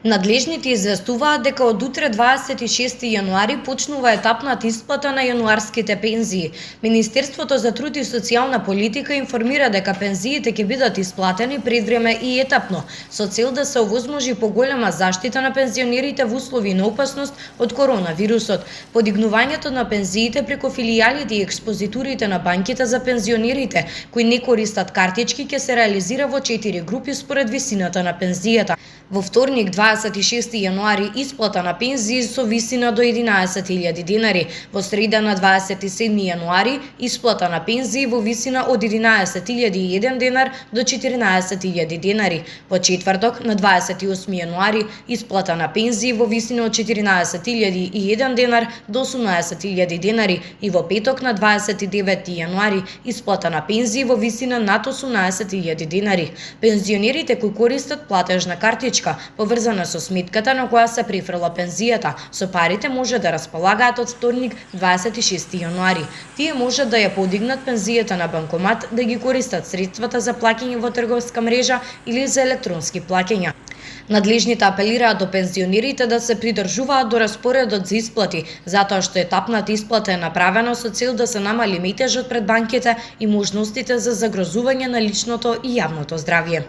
Надлежните известуваат дека од утре 26 јануари почнува етапната исплата на јануарските пензии. Министерството за труд и социјална политика информира дека пензиите ќе бидат исплатени предвреме и етапно, со цел да се овозможи поголема заштита на пензионерите во услови на опасност од коронавирусот. Подигнувањето на пензиите преку филијалите и експозитурите на банките за пензионерите кои не користат картички ќе се реализира во 4 групи според висината на пензијата. Во вторник 26 јануари исплата на пензии со висина до 11.000 денари, во среда на 27 јануари исплата на пензии во висина од 11.001 денар до 14.000 денари, во четврток на 28 јануари исплата на пензии во висина од 14.001 денар до 18.000 денари и во петок на 29 јануари исплата на пензии во висина над 18.000 денари. Пензионерите кои користат платежна картичка поврзана со сметката на која се префрла пензијата, со парите може да располагаат од вторник 26 јануари. Тие може да ја подигнат пензијата на банкомат, да ги користат средствата за плаќање во трговска мрежа или за електронски плаќања. Надлежните апелираат до пензионерите да се придржуваат до распоредот за исплати, затоа што етапната исплата е направена со цел да се намали метежот пред банките и можностите за загрозување на личното и јавното здравје.